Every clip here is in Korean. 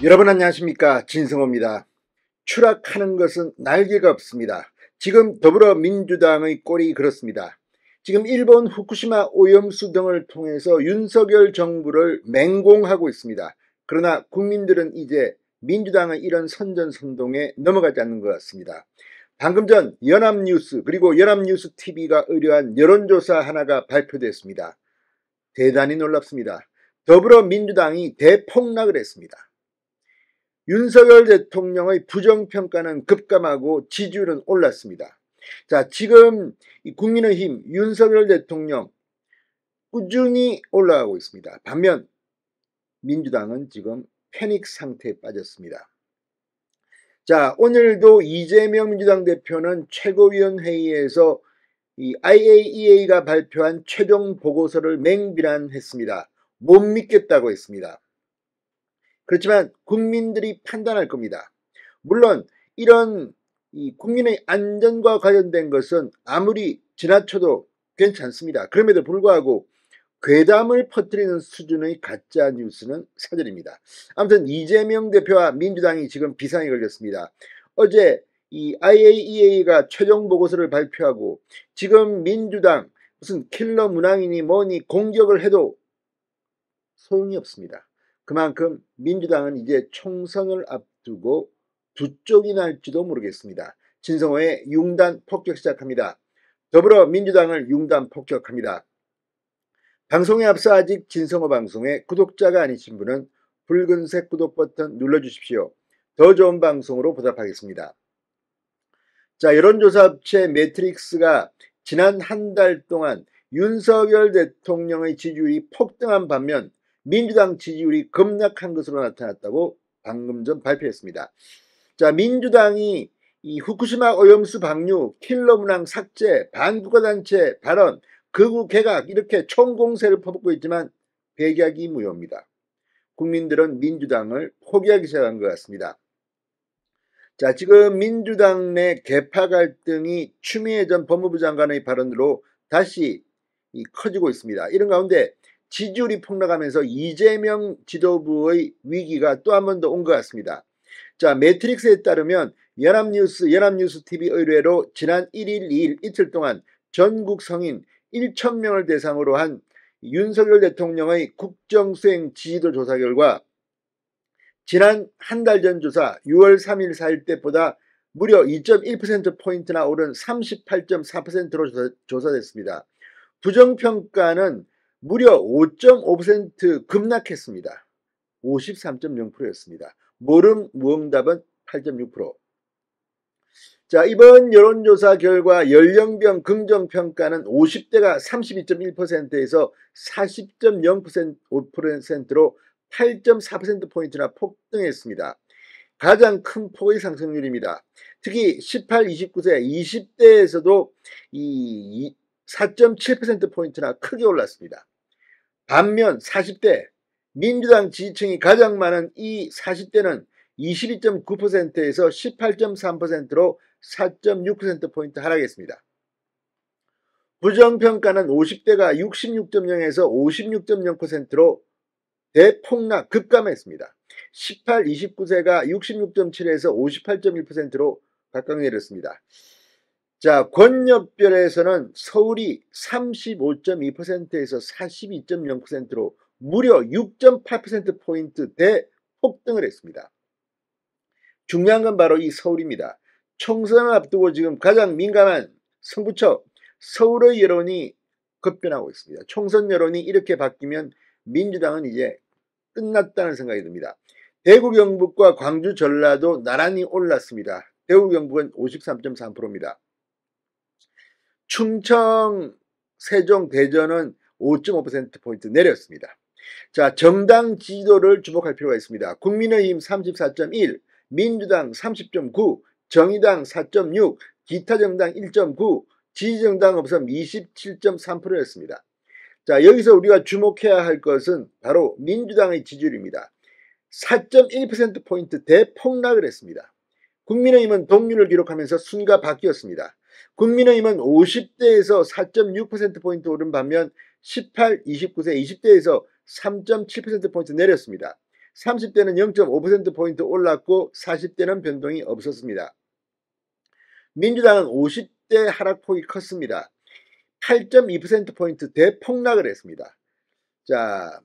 여러분 안녕하십니까, 진성호입니다. 추락하는 것은 날개가 없습니다. 지금 더불어민주당의 꼴이 그렇습니다. 지금 일본 후쿠시마 오염수 등을 통해서 윤석열 정부를 맹공하고 있습니다. 그러나 국민들은 이제 민주당의 이런 선전선동에 넘어가지 않는 것 같습니다. 방금 전 연합뉴스 그리고 연합뉴스TV가 의뢰한 여론조사 하나가 발표됐습니다. 대단히 놀랍습니다. 더불어민주당이 대폭락을 했습니다. 윤석열 대통령의 부정평가는 급감하고 지지율은 올랐습니다. 자, 지금 국민의힘 윤석열 대통령 꾸준히 올라가고 있습니다. 반면 민주당은 지금 패닉 상태에 빠졌습니다. 자, 오늘도 이재명 민주당 대표는 최고위원회의에서 이 IAEA가 발표한 최종 보고서를 맹비난했습니다. 못 믿겠다고 했습니다. 그렇지만 국민들이 판단할 겁니다. 물론 이런 국민의 안전과 관련된 것은 아무리 지나쳐도 괜찮습니다. 그럼에도 불구하고 괴담을 퍼뜨리는 수준의 가짜 뉴스는 사절입니다. 아무튼 이재명 대표와 민주당이 지금 비상에 걸렸습니다. 어제 이 IAEA가 최종 보고서를 발표하고 지금 민주당 무슨 킬러 문항이니 뭐니 공격을 해도 소용이 없습니다. 그만큼 민주당은 이제 총선을 앞두고 두 쪽이 날지도 모르겠습니다. 진성호의 융단 폭격 시작합니다. 더불어민주당을 융단 폭격합니다. 방송에 앞서 아직 진성호 방송에 구독자가 아니신 분은 붉은색 구독 버튼 눌러주십시오. 더 좋은 방송으로 보답하겠습니다. 자, 여론조사 업체 매트릭스가 지난 한 달 동안 윤석열 대통령의 지지율이 폭등한 반면 민주당 지지율이 급락한 것으로 나타났다고 방금 전 발표했습니다. 자, 민주당이 이 후쿠시마 오염수 방류, 킬러 문항 삭제, 반국가단체 발언, 극우 개각 이렇게 총공세를 퍼붓고 있지만 백약이 무효입니다. 국민들은 민주당을 포기하기 시작한 것 같습니다. 자, 지금 민주당 내 계파 갈등이 추미애 전 법무부 장관의 발언으로 다시 커지고 있습니다. 이런 가운데 지지율이 폭락하면서 이재명 지도부의 위기가 또 한 번 더 온 것 같습니다. 자, 매트릭스에 따르면 연합뉴스TV 의뢰로 지난 1일, 2일 이틀 동안 전국 성인 1,000명을 대상으로 한 윤석열 대통령의 국정수행 지지도 조사 결과 지난 한 달 전 조사 6월 3일, 4일 때보다 무려 2.1%포인트나 오른 38.4%로 조사됐습니다. 부정평가는 무려 5.5% 급락했습니다. 53.0%였습니다. 모름 무응답은 8.6%. 자, 이번 여론조사 결과 연령별 긍정평가는 50대가 32.1%에서 40.0%로 8.4%포인트나 폭등했습니다. 가장 큰 폭의 상승률입니다. 특히 18, 29세, 20대에서도 4.7%포인트나 크게 올랐습니다. 반면 40대, 민주당 지지층이 가장 많은 이 40대는 22.9%에서 18.3%로 4.6%포인트 하락했습니다. 부정평가는 50대가 66.0에서 56.0%로 대폭락 급감했습니다. 18, 29세가 66.7에서 58.1%로 각각 내렸습니다. 자, 권역별에서는 서울이 35.2%에서 42.0%로 무려 6.8%포인트 대폭등을 했습니다. 중요한 건 바로 이 서울입니다. 총선을 앞두고 지금 가장 민감한 성부처 서울의 여론이 급변하고 있습니다. 총선 여론이 이렇게 바뀌면 민주당은 이제 끝났다는 생각이 듭니다. 대구 경북과 광주 전라도 나란히 올랐습니다. 대구 경북은 53.3%입니다. 충청, 세종, 대전은 5.5%포인트 내렸습니다. 자, 정당 지지도를 주목할 필요가 있습니다. 국민의힘 34.1, 민주당 30.9, 정의당 4.6, 기타 정당 1.9, 지지정당 없음 27.3%였습니다. 자, 여기서 우리가 주목해야 할 것은 바로 민주당의 지지율입니다. 4.1%포인트 대폭락을 했습니다. 국민의힘은 동률을 기록하면서 순위가 바뀌었습니다. 국민의힘은 50대에서 4.6%포인트 오른 반면 18, 29세, 20대에서 3.7%포인트 내렸습니다. 30대는 0.5%포인트 올랐고 40대는 변동이 없었습니다. 민주당은 50대 하락폭이 컸습니다. 8.2%포인트 대폭락을 했습니다. 자,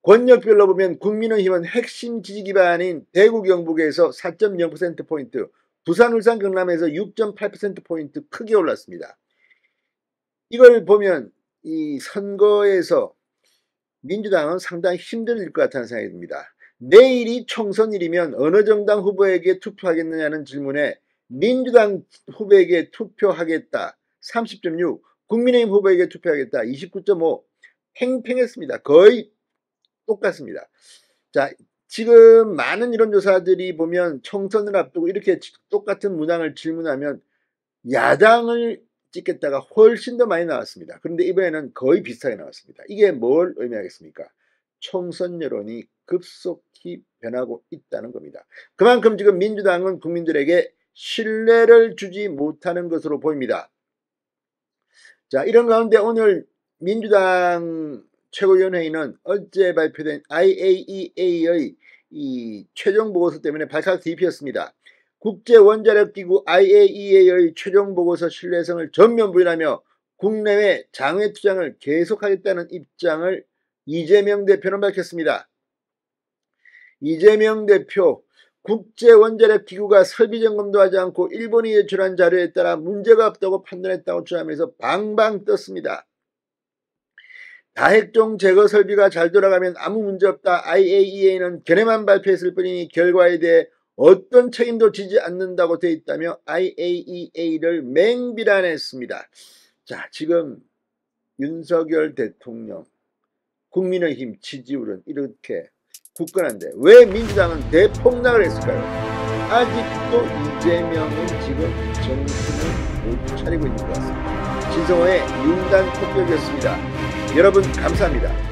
권역별로 보면 국민의힘은 핵심 지지 기반인 대구 경북에서 4.0%포인트, 부산 울산 경남에서 6.8%포인트 크게 올랐습니다. 이걸 보면 이 선거에서 민주당은 상당히 힘들 것 같다는 생각이 듭니다. 내일이 총선일이면 어느 정당 후보에게 투표하겠느냐는 질문에 민주당 후보에게 투표하겠다 30.6, 국민의힘 후보에게 투표하겠다 29.5, 팽팽했습니다. 거의 똑같습니다. 자, 지금 많은 여론조사들이 보면 총선을 앞두고 이렇게 똑같은 문항을 질문하면 야당을 찍겠다가 훨씬 더 많이 나왔습니다. 그런데 이번에는 거의 비슷하게 나왔습니다. 이게 뭘 의미하겠습니까? 총선 여론이 급속히 변하고 있다는 겁니다. 그만큼 지금 민주당은 국민들에게 신뢰를 주지 못하는 것으로 보입니다. 자, 이런 가운데 오늘 민주당 최고위원회의는 어제 발표된 IAEA의 이 최종 보고서 때문에 발칵 뒤집혔습니다. 국제원자력기구 IAEA의 최종 보고서 신뢰성을 전면 부인하며 국내외 장외 투자를 계속하겠다는 입장을 이재명 대표는 밝혔습니다. 이재명 대표, 국제원자력기구가 설비 점검도 하지 않고 일본이 제출한 자료에 따라 문제가 없다고 판단했다고 주장하면서 방방 떴습니다. 다핵종 제거 설비가 잘 돌아가면 아무 문제 없다. IAEA는 견해만 발표했을 뿐이니 결과에 대해 어떤 책임도 지지 않는다고 되어 있다며 IAEA를 맹비난했습니다. 자, 지금 윤석열 대통령, 국민의힘 지지율은 이렇게 굳건한데 왜 민주당은 대폭락을 했을까요? 아직도 이재명은 지금 정신을 못 차리고 있는 것 같습니다. 진성호의 윤단 폭격이었습니다. 여러분 감사합니다.